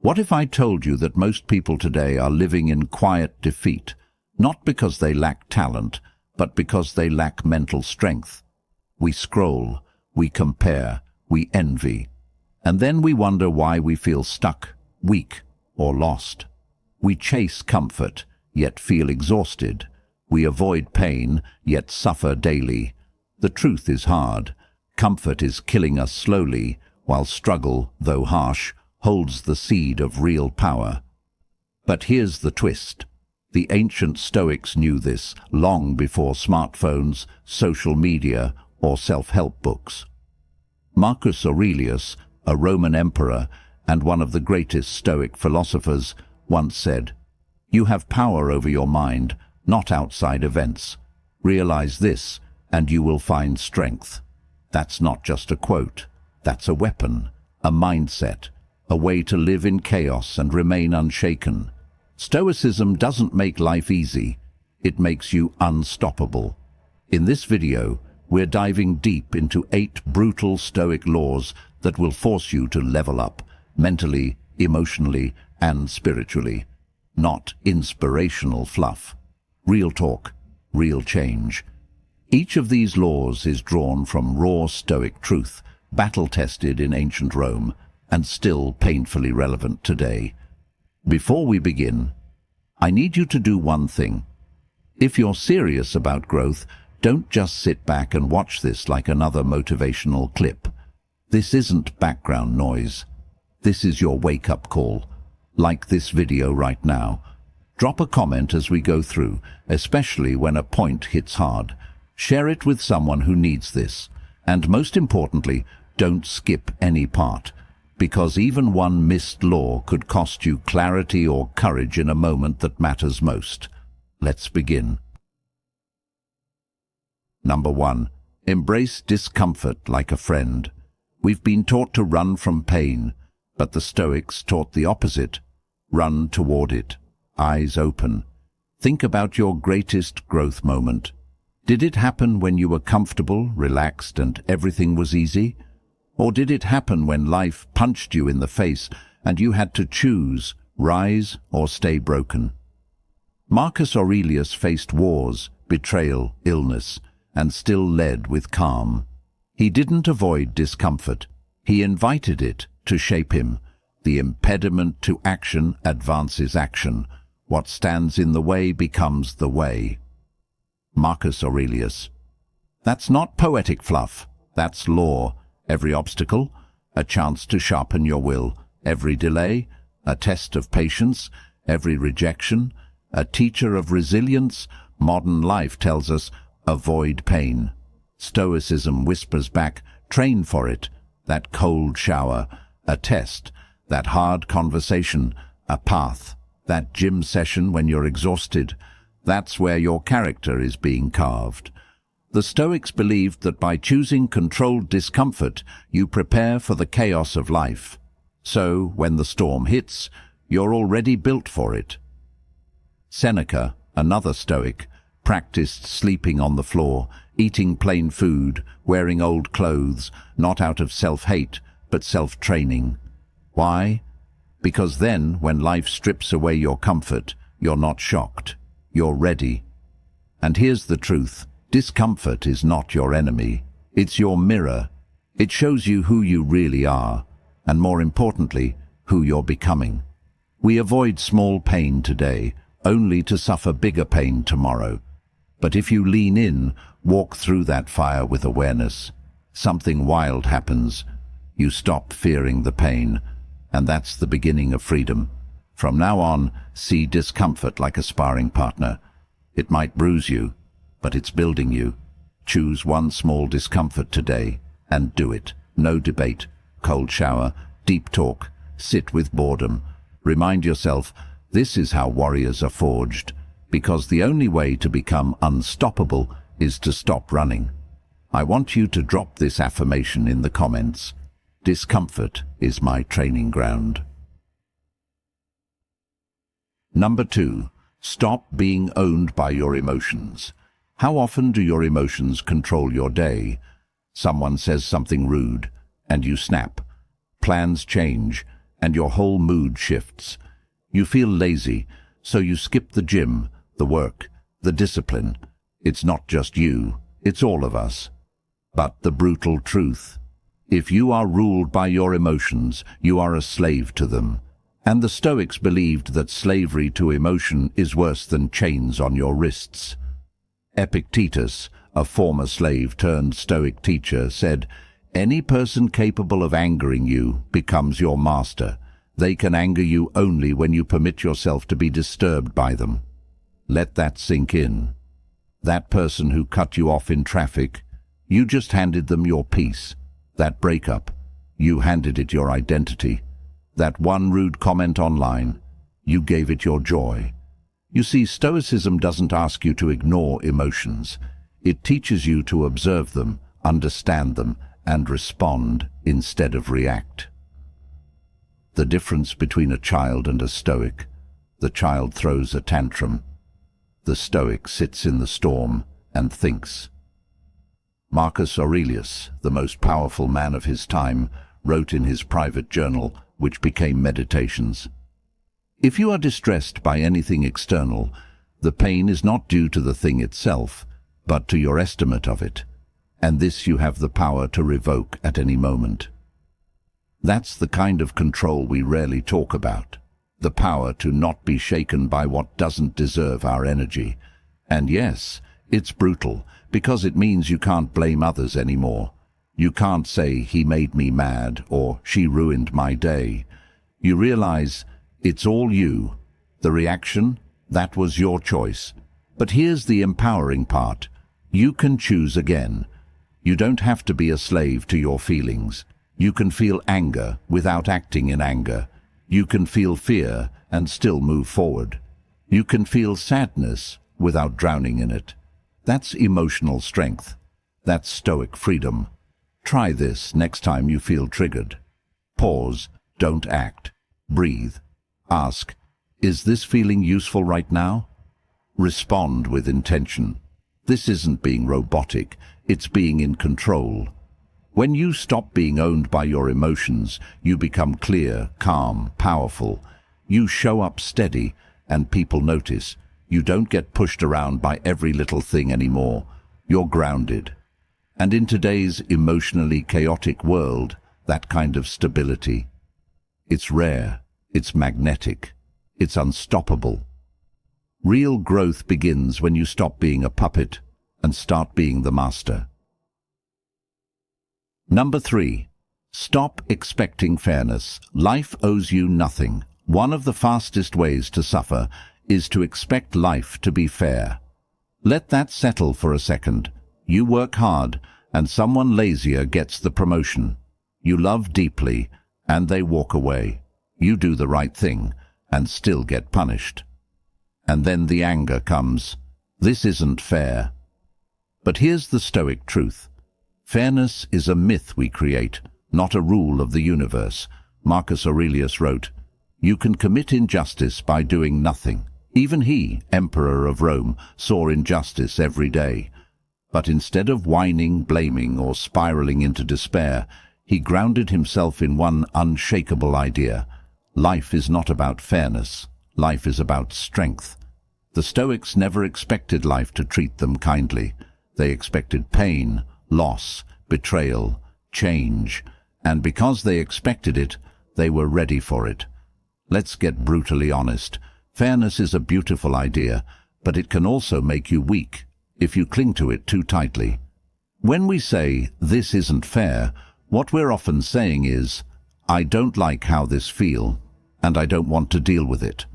What if I told you that most people today are living in quiet defeat, not because they lack talent, but because they lack mental strength? We scroll, we compare, we envy, and then we wonder why we feel stuck, weak, or lost. We chase comfort, yet feel exhausted. We avoid pain, yet suffer daily. The truth is hard. Comfort is killing us slowly, while struggle, though harsh, holds the seed of real power. But here's the twist. The ancient Stoics knew this long before smartphones, social media, or self-help books. Marcus Aurelius, a Roman emperor and one of the greatest Stoic philosophers, once said, "You have power over your mind, not outside events. Realize this, and you will find strength." That's not just a quote. That's a weapon, a mindset, a way to live in chaos and remain unshaken. Stoicism doesn't make life easy. It makes you unstoppable. In this video, we're diving deep into 8 brutal Stoic laws that will force you to level up, mentally, emotionally, and spiritually. Not inspirational fluff. Real talk, real change. Each of these laws is drawn from raw Stoic truth, battle-tested in ancient Rome, and still painfully relevant today. Before we begin, I need you to do one thing. If you're serious about growth, don't just sit back and watch this like another motivational clip. This isn't background noise. This is your wake-up call. Like this video right now. Drop a comment as we go through, especially when a point hits hard. Share it with someone who needs this. And most importantly, don't skip any part, because even one missed law could cost you clarity or courage in a moment that matters most. Let's begin. Number 1. Embrace discomfort like a friend. We've been taught to run from pain, but the Stoics taught the opposite. Run toward it, eyes open. Think about your greatest growth moment. Did it happen when you were comfortable, relaxed, and everything was easy? Or did it happen when life punched you in the face and you had to choose, rise or stay broken? Marcus Aurelius faced wars, betrayal, illness, and still led with calm. He didn't avoid discomfort. He invited it to shape him. The impediment to action advances action. What stands in the way becomes the way. Marcus Aurelius. That's not poetic fluff. That's law. Every obstacle, a chance to sharpen your will. Every delay, a test of patience. Every rejection, a teacher of resilience. Modern life tells us, avoid pain. Stoicism whispers back, train for it. That cold shower, a test. That hard conversation, a path. That gym session when you're exhausted, that's where your character is being carved. The Stoics believed that by choosing controlled discomfort, you prepare for the chaos of life. So, when the storm hits, you're already built for it. Seneca, another Stoic, practiced sleeping on the floor, eating plain food, wearing old clothes, not out of self-hate, but self-training. Why? Because then, when life strips away your comfort, you're not shocked. You're ready. And here's the truth. Discomfort is not your enemy. It's your mirror. It shows you who you really are, and more importantly, who you're becoming. We avoid small pain today, only to suffer bigger pain tomorrow. But if you lean in, walk through that fire with awareness, something wild happens. You stop fearing the pain, and that's the beginning of freedom. From now on, see discomfort like a sparring partner. It might bruise you, but it's building you. Choose one small discomfort today, and do it. No debate, cold shower, deep talk, sit with boredom. Remind yourself, this is how warriors are forged, because the only way to become unstoppable is to stop running. I want you to drop this affirmation in the comments. Discomfort is my training ground. Number 2. Stop being owned by your emotions. How often do your emotions control your day? Someone says something rude, and you snap. Plans change, and your whole mood shifts. You feel lazy, so you skip the gym, the work, the discipline. It's not just you, it's all of us. But the brutal truth: if you are ruled by your emotions, you are a slave to them. And the Stoics believed that slavery to emotion is worse than chains on your wrists. Epictetus, a former slave turned Stoic teacher, said, "Any person capable of angering you becomes your master. They can anger you only when you permit yourself to be disturbed by them." Let that sink in. That person who cut you off in traffic, you just handed them your peace. That breakup, you handed it your identity. That one rude comment online, you gave it your joy. You see, Stoicism doesn't ask you to ignore emotions. It teaches you to observe them, understand them, and respond instead of react. The difference between a child and a Stoic: the child throws a tantrum. The Stoic sits in the storm and thinks. Marcus Aurelius, the most powerful man of his time, wrote in his private journal, which became Meditations, "If you are distressed by anything external, the pain is not due to the thing itself, but to your estimate of it, and this you have the power to revoke at any moment." That's the kind of control we rarely talk about, the power to not be shaken by what doesn't deserve our energy. And yes, it's brutal, because it means you can't blame others anymore. You can't say, "He made me mad," or "She ruined my day." You realize it's all you. The reaction, that was your choice. But here's the empowering part: you can choose again. You don't have to be a slave to your feelings. You can feel anger without acting in anger. You can feel fear and still move forward. You can feel sadness without drowning in it. That's emotional strength. That's Stoic freedom. Try this next time you feel triggered. Pause, don't act. Breathe. Ask, is this feeling useful right now? Respond with intention. This isn't being robotic, it's being in control. When you stop being owned by your emotions, you become clear, calm, powerful. You show up steady, and people notice. You don't get pushed around by every little thing anymore. You're grounded. And in today's emotionally chaotic world, that kind of stability, it's rare, it's magnetic, it's unstoppable. Real growth begins when you stop being a puppet and start being the master. Number 3. Stop expecting fairness. Life owes you nothing. One of the fastest ways to suffer is to expect life to be fair. Let that settle for a second. You work hard, and someone lazier gets the promotion. You love deeply, and they walk away. You do the right thing, and still get punished. And then the anger comes. This isn't fair. But here's the Stoic truth. Fairness is a myth we create, not a rule of the universe. Marcus Aurelius wrote, "You can commit injustice by doing nothing." Even he, Emperor of Rome, saw injustice every day. But instead of whining, blaming, or spiraling into despair, he grounded himself in one unshakable idea. Life is not about fairness. Life is about strength. The Stoics never expected life to treat them kindly. They expected pain, loss, betrayal, change. And because they expected it, they were ready for it. Let's get brutally honest. Fairness is a beautiful idea, but it can also make you weak if you cling to it too tightly. When we say, "This isn't fair," what we're often saying is, "I don't like how this feels, and I don't want to deal with it."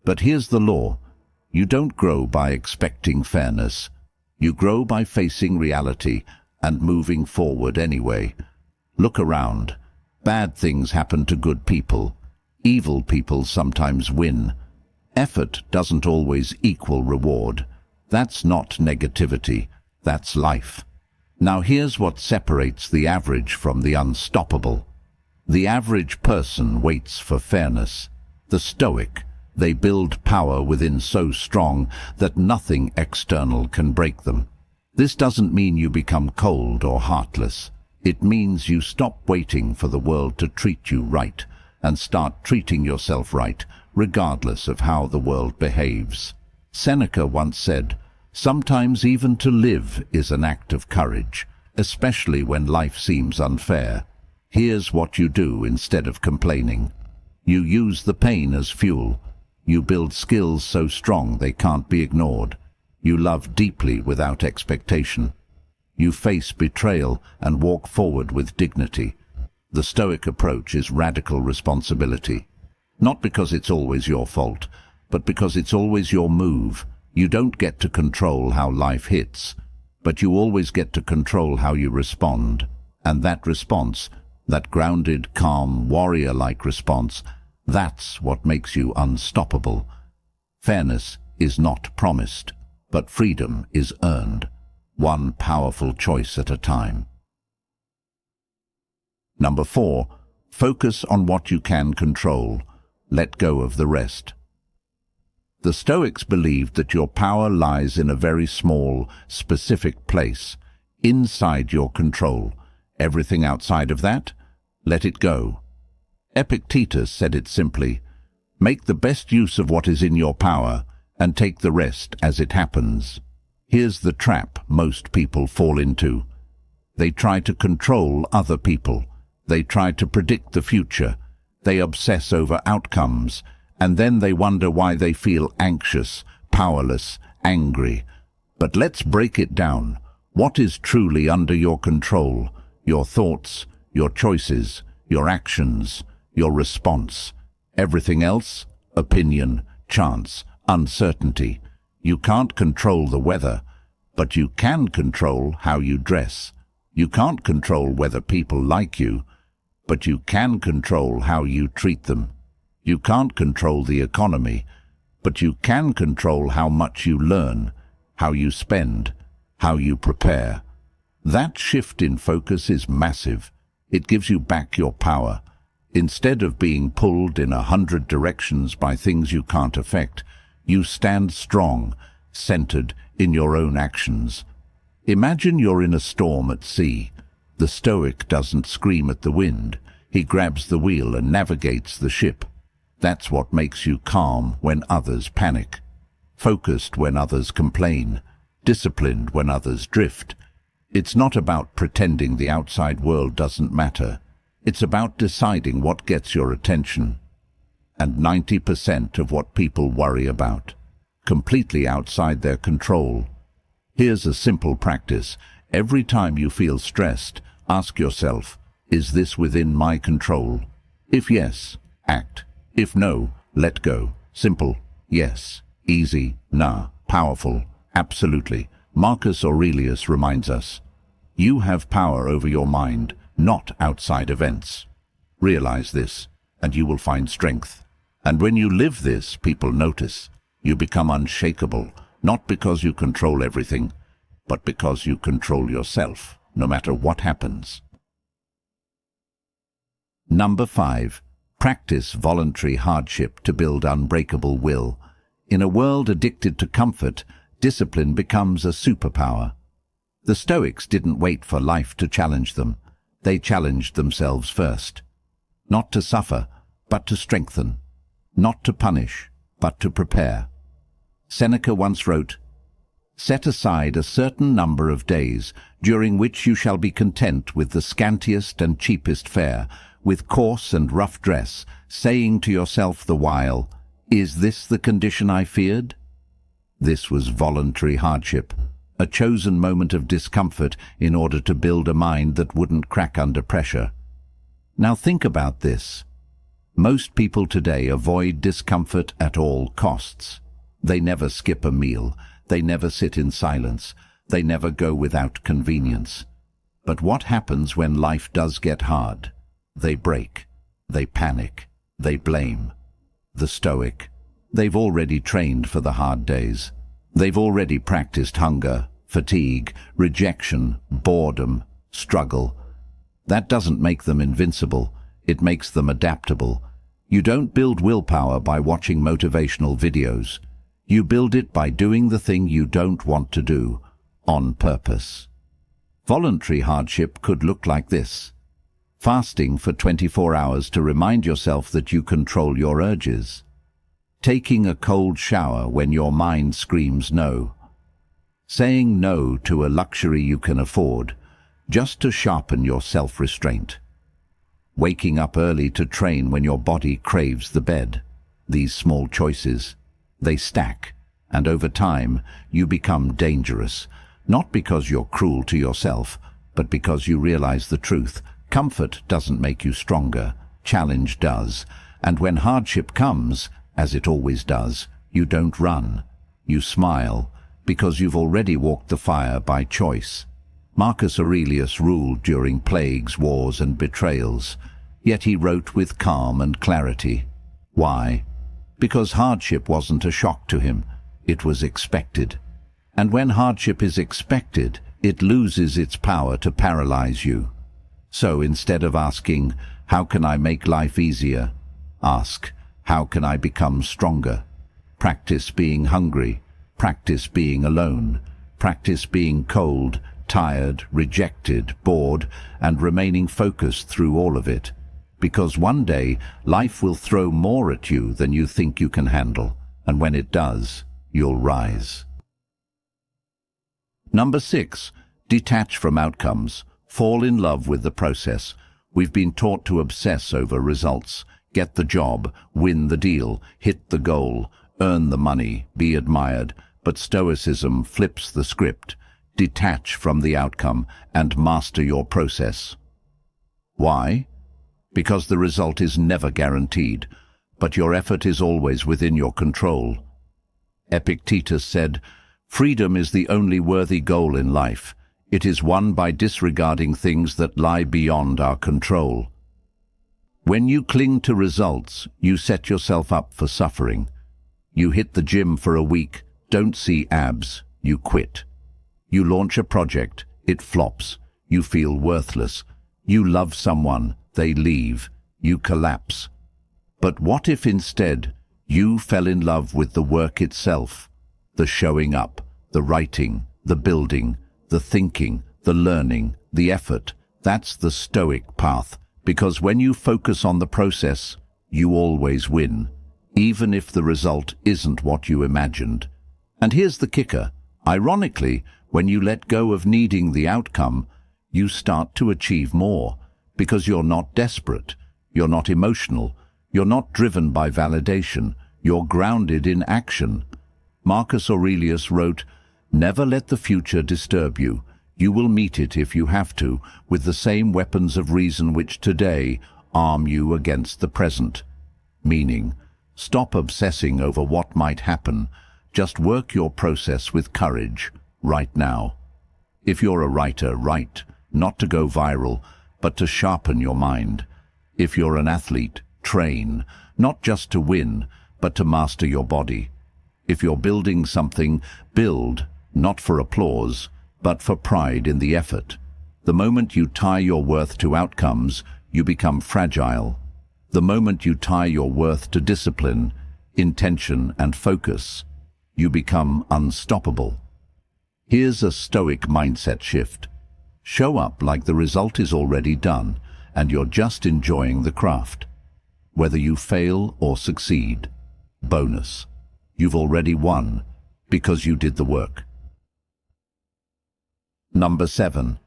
But here's the law. You don't grow by expecting fairness. You grow by facing reality and moving forward anyway. Look around. Bad things happen to good people. Evil people sometimes win. Effort doesn't always equal reward. That's not negativity. That's life. Now here's what separates the average from the unstoppable. The average person waits for fairness. The Stoic, they build power within so strong that nothing external can break them. This doesn't mean you become cold or heartless. It means you stop waiting for the world to treat you right and start treating yourself right, regardless of how the world behaves. Seneca once said, "Sometimes even to live is an act of courage, especially when life seems unfair. Here's what you do instead of complaining. You use the pain as fuel. You build skills so strong they can't be ignored. You love deeply without expectation. You face betrayal and walk forward with dignity." The Stoic approach is radical responsibility. Not because it's always your fault, but because it's always your move. You don't get to control how life hits, but you always get to control how you respond. And that response, that grounded, calm, warrior-like response, that's what makes you unstoppable. Fairness is not promised, but freedom is earned, one powerful choice at a time. Number 4, focus on what you can control. Let go of the rest. The Stoics believed that your power lies in a very small, specific place, inside your control. Everything outside of that, let it go. Epictetus said it simply, "Make the best use of what is in your power and take the rest as it happens." Here's the trap most people fall into. They try to control other people. They try to predict the future. They obsess over outcomes, and then they wonder why they feel anxious, powerless, angry. But let's break it down. What is truly under your control? Your thoughts, your choices, your actions, your response. Everything else? Opinion, chance, uncertainty. You can't control the weather, but you can control how you dress. You can't control whether people like you, but you can control how you treat them. You can't control the economy, but you can control how much you learn, how you spend, how you prepare. That shift in focus is massive. It gives you back your power. Instead of being pulled in 100 directions by things you can't affect, you stand strong, centered in your own actions. Imagine you're in a storm at sea. The Stoic doesn't scream at the wind. He grabs the wheel and navigates the ship. That's what makes you calm when others panic, focused when others complain, disciplined when others drift. It's not about pretending the outside world doesn't matter. It's about deciding what gets your attention. And 90% of what people worry about, completely outside their control. Here's a simple practice. Every time you feel stressed, ask yourself, is this within my control? If yes, act. If no, let go. Simple. Yes. Easy. Nah. Powerful. Absolutely. Marcus Aurelius reminds us, you have power over your mind, not outside events. Realize this, and you will find strength. And when you live this, people notice. You become unshakable, not because you control everything, but because you control yourself, no matter what happens. Number 5. Practice voluntary hardship to build unbreakable will. In a world addicted to comfort, discipline becomes a superpower. The Stoics didn't wait for life to challenge them. They challenged themselves first. Not to suffer, but to strengthen. Not to punish, but to prepare. Seneca once wrote, "Set aside a certain number of days, during which you shall be content with the scantiest and cheapest fare, with coarse and rough dress, saying to yourself the while, 'Is this the condition I feared?'" This was voluntary hardship, a chosen moment of discomfort in order to build a mind that wouldn't crack under pressure. Now think about this. Most people today avoid discomfort at all costs. They never skip a meal. They never sit in silence. They never go without convenience. But what happens when life does get hard? They break. They panic. They blame. The Stoic. They've already trained for the hard days. They've already practiced hunger, fatigue, rejection, boredom, struggle. That doesn't make them invincible. It makes them adaptable. You don't build willpower by watching motivational videos. You build it by doing the thing you don't want to do, on purpose. Voluntary hardship could look like this. Fasting for 24 hours to remind yourself that you control your urges. Taking a cold shower when your mind screams no. Saying no to a luxury you can afford, just to sharpen your self-restraint. Waking up early to train when your body craves the bed. These small choices, they stack, and over time you become dangerous, not because you're cruel to yourself, but because you realize the truth. Comfort doesn't make you stronger, challenge does, and when hardship comes, as it always does, you don't run. You smile, because you've already walked the fire by choice. Marcus Aurelius ruled during plagues, wars, and betrayals, yet he wrote with calm and clarity. Why? Because hardship wasn't a shock to him, it was expected. And when hardship is expected, it loses its power to paralyze you. So instead of asking, how can I make life easier? Ask, how can I become stronger? Practice being hungry, practice being alone, practice being cold, tired, rejected, bored, and remaining focused through all of it. Because one day, life will throw more at you than you think you can handle, and when it does, you'll rise. Number 6. Detach from outcomes. Fall in love with the process. We've been taught to obsess over results. Get the job, win the deal, hit the goal, earn the money, be admired. But Stoicism flips the script. Detach from the outcome and master your process. Why? Because the result is never guaranteed, but your effort is always within your control. Epictetus said, "Freedom is the only worthy goal in life. It is won by disregarding things that lie beyond our control." When you cling to results, you set yourself up for suffering. You hit the gym for a week, don't see abs, you quit. You launch a project, it flops, you feel worthless. You love someone, they leave, you collapse. But what if instead you fell in love with the work itself? The showing up, the writing, the building, the thinking, the learning, the effort. That's the Stoic path, because when you focus on the process, you always win, even if the result isn't what you imagined. And here's the kicker. Ironically, when you let go of needing the outcome, you start to achieve more, because you're not desperate, you're not emotional, you're not driven by validation, you're grounded in action. Marcus Aurelius wrote, "Never let the future disturb you. You will meet it, if you have to, with the same weapons of reason which today arm you against the present." Meaning, stop obsessing over what might happen. Just work your process with courage, right now. If you're a writer, write, not to go viral, but to sharpen your mind. If you're an athlete, train, not just to win, but to master your body. If you're building something, build, not for applause, but for pride in the effort. The moment you tie your worth to outcomes, you become fragile. The moment you tie your worth to discipline, intention, and focus, you become unstoppable. Here's a Stoic mindset shift. Show up like the result is already done, and you're just enjoying the craft. Whether you fail or succeed, bonus. You've already won, because you did the work. Number 7.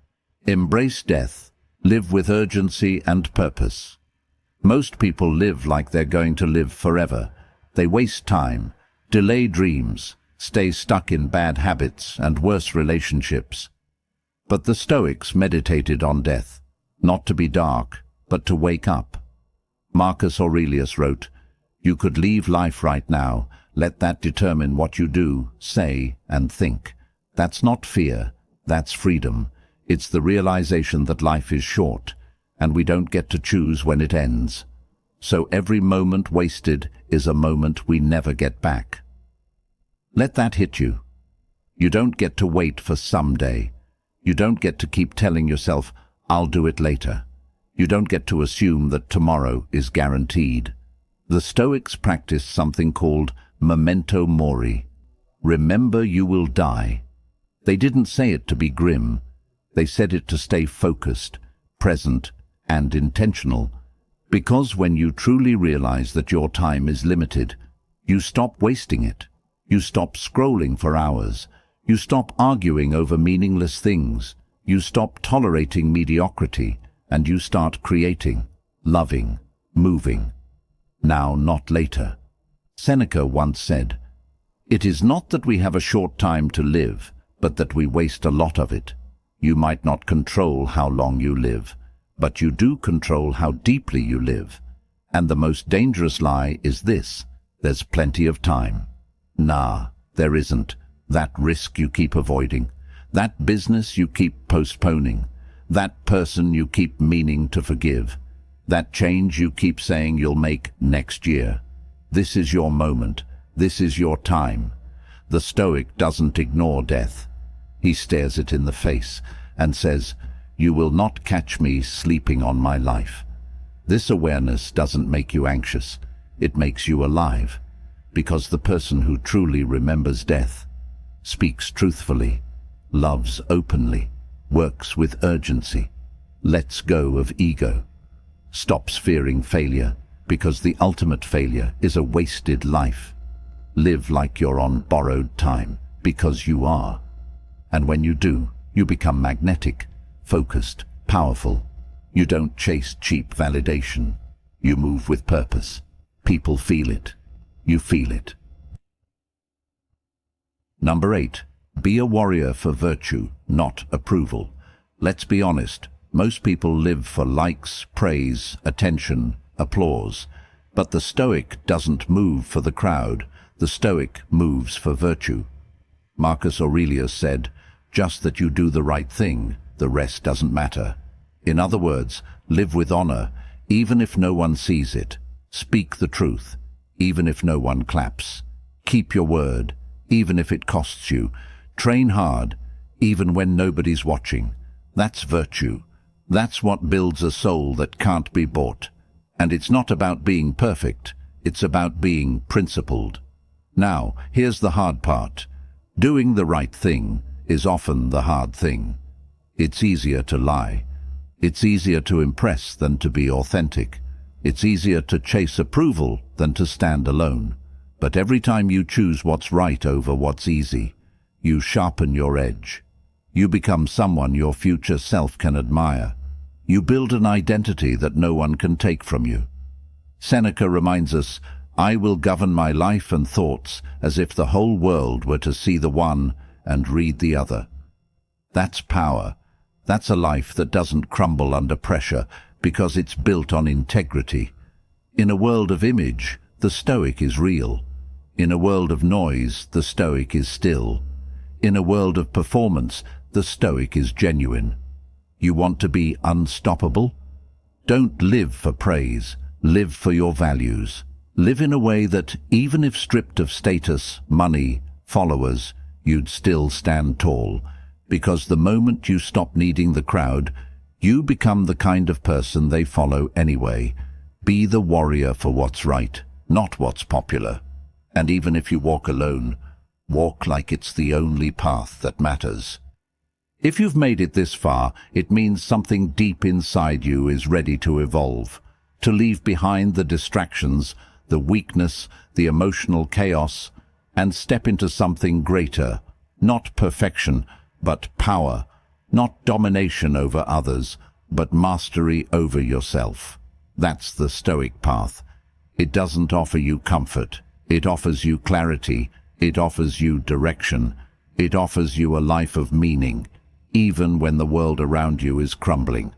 Embrace death. Live with urgency and purpose. Most people live like they're going to live forever. They waste time, delay dreams, stay stuck in bad habits and worse relationships. But the Stoics meditated on death, not to be dark, but to wake up. Marcus Aurelius wrote, "You could leave life right now. Let that determine what you do, say, and think." That's not fear, that's freedom. It's the realization that life is short, and we don't get to choose when it ends. So every moment wasted is a moment we never get back. Let that hit you. You don't get to wait for someday. You don't get to keep telling yourself, "I'll do it later." You don't get to assume that tomorrow is guaranteed. The Stoics practiced something called memento mori. Remember you will die. They didn't say it to be grim. They said it to stay focused, present, and intentional. Because when you truly realize that your time is limited, you stop wasting it. You stop scrolling for hours. You stop arguing over meaningless things. You stop tolerating mediocrity, and you start creating, loving, moving. Now, not later. Seneca once said, "It is not that we have a short time to live, but that we waste a lot of it." You might not control how long you live, but you do control how deeply you live. And the most dangerous lie is this: there's plenty of time. Nah, there isn't. That risk you keep avoiding, that business you keep postponing, that person you keep meaning to forgive, that change you keep saying you'll make next year. This is your moment. This is your time. The Stoic doesn't ignore death. He stares it in the face and says, "You will not catch me sleeping on my life." This awareness doesn't make you anxious. It makes you alive, because the person who truly remembers death speaks truthfully, loves openly, works with urgency, lets go of ego, stops fearing failure, because the ultimate failure is a wasted life. Live like you're on borrowed time, because you are. And when you do, you become magnetic, focused, powerful. You don't chase cheap validation. You move with purpose. People feel it. You feel it. Number 8. Be a warrior for virtue, not approval. Let's be honest. Most people live for likes, praise, attention, applause. But the Stoic doesn't move for the crowd. The Stoic moves for virtue. Marcus Aurelius said, "Just that you do the right thing, the rest doesn't matter." In other words, live with honor, even if no one sees it. Speak the truth, even if no one claps. Keep your word, even if it costs you. Train hard, even when nobody's watching. That's virtue. That's what builds a soul that can't be bought. And it's not about being perfect, it's about being principled. Now, here's the hard part. Doing the right thing is often the hard thing. It's easier to lie. It's easier to impress than to be authentic. It's easier to chase approval than to stand alone. But every time you choose what's right over what's easy, you sharpen your edge. You become someone your future self can admire. You build an identity that no one can take from you. Seneca reminds us, "I will govern my life and thoughts as if the whole world were to see the one and read the other." That's power. That's a life that doesn't crumble under pressure because it's built on integrity. In a world of image, the Stoic is real. In a world of noise, the Stoic is still. In a world of performance, the Stoic is genuine. You want to be unstoppable? Don't live for praise. Live for your values. Live in a way that, even if stripped of status, money, followers, you'd still stand tall. Because the moment you stop needing the crowd, you become the kind of person they follow anyway. Be the warrior for what's right, not what's popular. And even if you walk alone, walk like it's the only path that matters. If you've made it this far, it means something deep inside you is ready to evolve, to leave behind the distractions, the weakness, the emotional chaos, and step into something greater, not perfection, but power, not domination over others, but mastery over yourself. That's the Stoic path. It doesn't offer you comfort. It offers you clarity. It offers you direction. It offers you a life of meaning, even when the world around you is crumbling.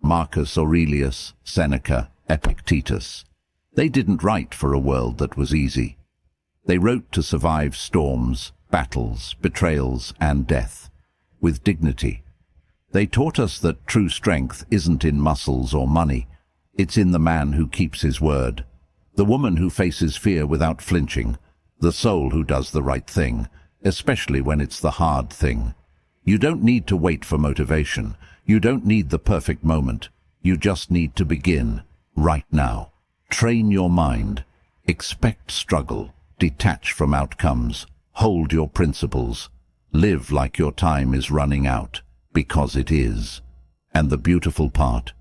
Marcus Aurelius, Seneca, Epictetus. They didn't write for a world that was easy. They wrote to survive storms, battles, betrayals, and death, with dignity. They taught us that true strength isn't in muscles or money. It's in the man who keeps his word, the woman who faces fear without flinching, the soul who does the right thing, especially when it's the hard thing. You don't need to wait for motivation. You don't need the perfect moment. You just need to begin, right now. Train your mind. Expect struggle. Detach from outcomes. Hold your principles. Live like your time is running out, because it is. And the beautiful part,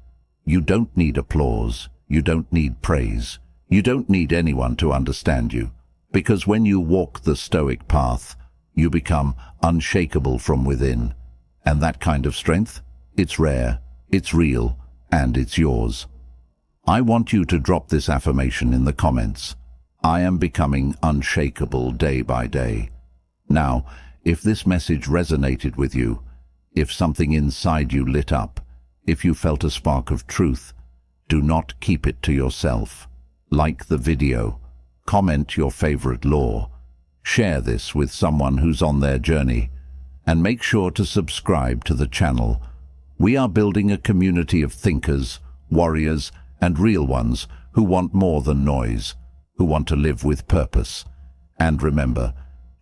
You don't need applause. You don't need praise. You don't need anyone to understand you. Because when you walk the Stoic path, you become unshakable from within. And that kind of strength, it's rare, it's real, and it's yours. I want you to drop this affirmation in the comments. I am becoming unshakable day by day. Now, if this message resonated with you, if something inside you lit up, if you felt a spark of truth, do not keep it to yourself. Like the video, comment your favorite law, share this with someone who's on their journey, and make sure to subscribe to the channel. We are building a community of thinkers, warriors, and real ones who want more than noise, who want to live with purpose. And remember,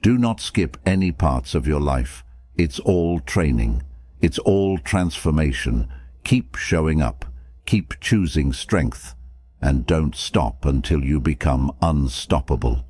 do not skip any parts of your life. It's all training. It's all transformation. Keep showing up. Keep choosing strength. And don't stop until you become unstoppable.